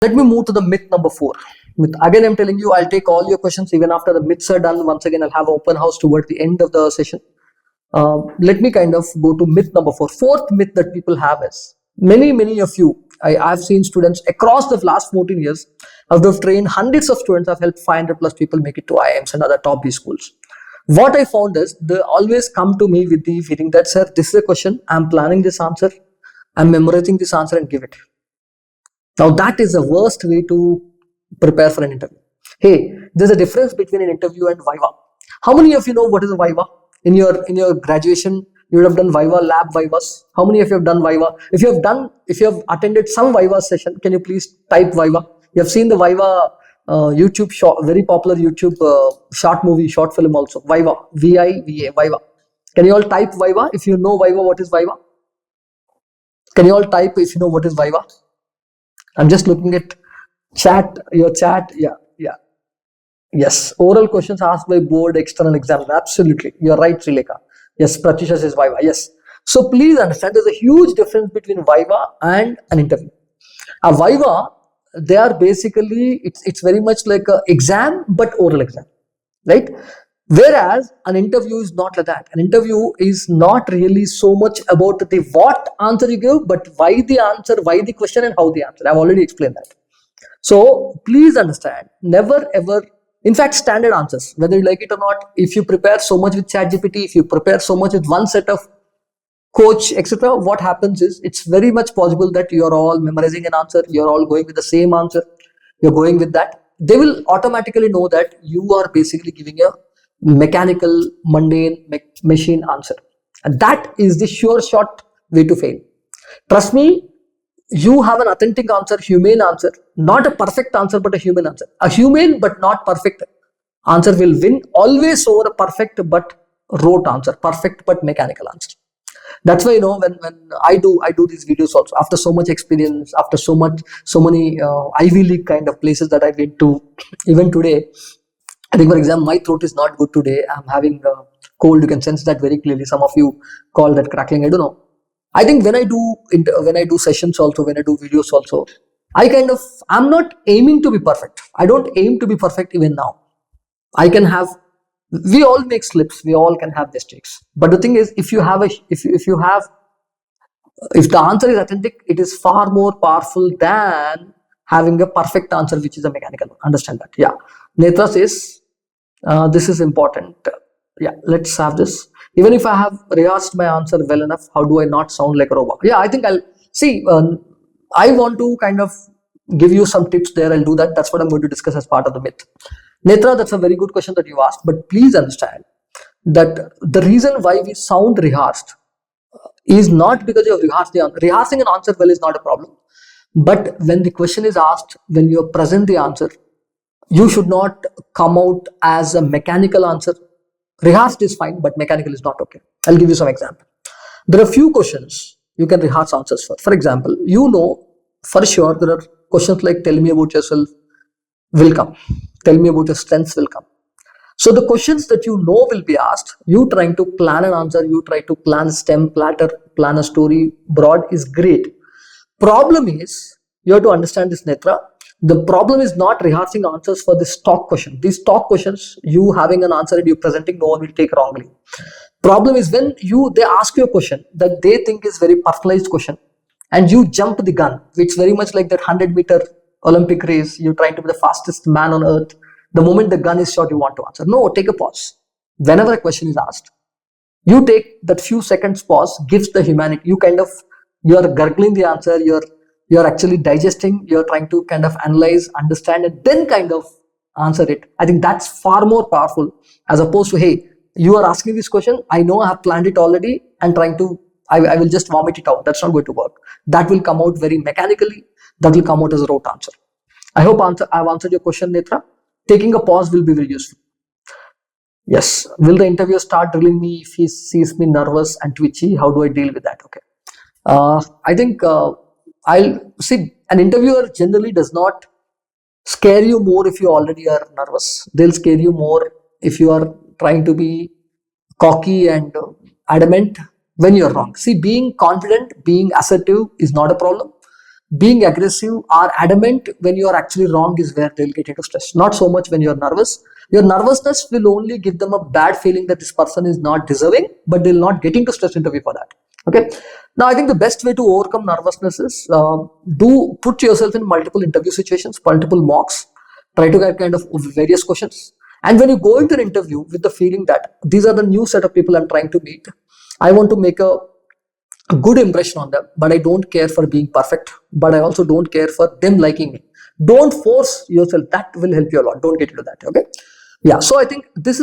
Let me move to the myth number 4. Myth. Again, I'm telling you, I'll take all your questions even after the myths are done. Once again, I'll have an open house toward the end of the session. Let me kind of go to myth number 4. Fourth myth that people have is many of you. I've seen students across the last 14 years. I've trained hundreds of students. I've helped 500 plus people make it to IIMs and other top B schools. What I found is they always come to me with the feeling that, sir, this is a question. I'm planning this answer. I'm memorizing this answer and give it. Now that is the worst way to prepare for an interview. Hey, there's a difference between an interview and Viva. How many of you know what is a Viva? In your graduation, you would have done Viva, lab Vivas. How many of you have done Viva? If you have attended some Viva session, can you please type Viva? You have seen the Viva YouTube short, very popular YouTube short film also. Viva, V-I-V-A, Viva. Can you all type Viva if you know Viva? What is Viva? Can you all type if you know what is Viva? I'm just looking at your chat. Yeah. Yes. Oral questions asked by board external exam. Absolutely. You're right, Srilekha. Yes, Pratisha says Viva. Yes. So please understand there's a huge difference between Viva and an interview. A Viva, they are basically, it's very much like an exam, but oral exam. Right? Whereas an interview is not like that. An interview is not really so much about the what answer you give, but why the answer, why the question, and how the answer. I've already explained that. So please understand, never ever, in fact, standard answers, whether you like it or not, if you prepare so much with ChatGPT, if you prepare so much with one set of coach, etc., what happens is it's very much possible that you're all memorizing an answer, you're all going with the same answer, you're going with that. They will automatically know that you are basically giving a mechanical, mundane, machine answer. And that is the sure shot way to fail. Trust me, you have an authentic answer, humane answer, not a perfect answer, but a human answer. A humane but not perfect answer will win always over a perfect but rote answer, perfect but mechanical answer. That's why, when I do these videos also, after so much experience, after so many Ivy League kind of places that I went to, even today, I think, for example, my throat is not good today. I'm having a cold. You can sense that very clearly. Some of you call that crackling. I don't know. I think when I do sessions also, when I do videos also, I'm not aiming to be perfect. I don't aim to be perfect even now. We all make slips. We all can have mistakes. But the thing is, if the answer is authentic, it is far more powerful than having a perfect answer, which is a mechanical one. Understand that? Yeah. Netra says, this is important. Yeah, let's have this. Even if I have rehearsed my answer well enough, how do I not sound like a robot? Yeah, I think I'll see. I want to kind of give you some tips there. I'll do that. That's what I'm going to discuss as part of the myth. Netra, that's a very good question that you asked. But please understand that the reason why we sound rehearsed is not because you have rehearsed the answer. Rehearsing an answer well is not a problem. But when the question is asked, when you present the answer, you should not come out as a mechanical answer. Rehearsed is fine, but mechanical is not okay. I'll give you some example. There are few questions you can rehearse answers for. For example, for sure there are questions like tell me about yourself will come. Tell me about your strengths will come. So the questions that will be asked, you trying to plan an answer, you try to plan stem, platter, plan a story, broad is great. Problem is, you have to understand this, Netra. The problem is not rehearsing answers for the stock question. These stock questions, you having an answer and you presenting, no one will take wrongly. Problem is when they ask you a question that they think is very personalized question and you jump the gun, which very much like that 100-meter Olympic race, you're trying to be the fastest man on earth. The moment the gun is shot, you want to answer. No, take a pause. Whenever a question is asked, you take that few seconds pause, gives the humanity. You're gurgling the answer, you're actually digesting, you're trying to kind of analyze, understand, and then kind of answer it. I think that's far more powerful as opposed to, hey, you are asking this question, I know I have planned it already and I will just vomit it out. That's not going to work. That will come out very mechanically. That will come out as a rote answer. I hope I've answered your question, Netra. Taking a pause will be very useful. Yes. Will the interviewer start drilling me if he sees me nervous and twitchy? How do I deal with that? Okay. I think I'll see, an interviewer generally does not scare you more if you already are nervous. They'll scare you more if you are trying to be cocky and adamant when you're wrong. See, being confident, being assertive is not a problem. being aggressive or adamant when you are actually wrong is where they'll get into stress. Not so much when you're nervous. Your nervousness will only give them a bad feeling that this person is not deserving, but they'll not get into stress interview for that. Okay. Now, I think the best way to overcome nervousness is do put yourself in multiple interview situations, multiple mocks, try to get kind of various questions. And when you go into an interview with the feeling that these are the new set of people I'm trying to meet, I want to make a good impression on them, but I don't care for being perfect, but I also don't care for them liking me. Don't force yourself. That will help you a lot. Don't get into that. Okay. Yeah. So I think this is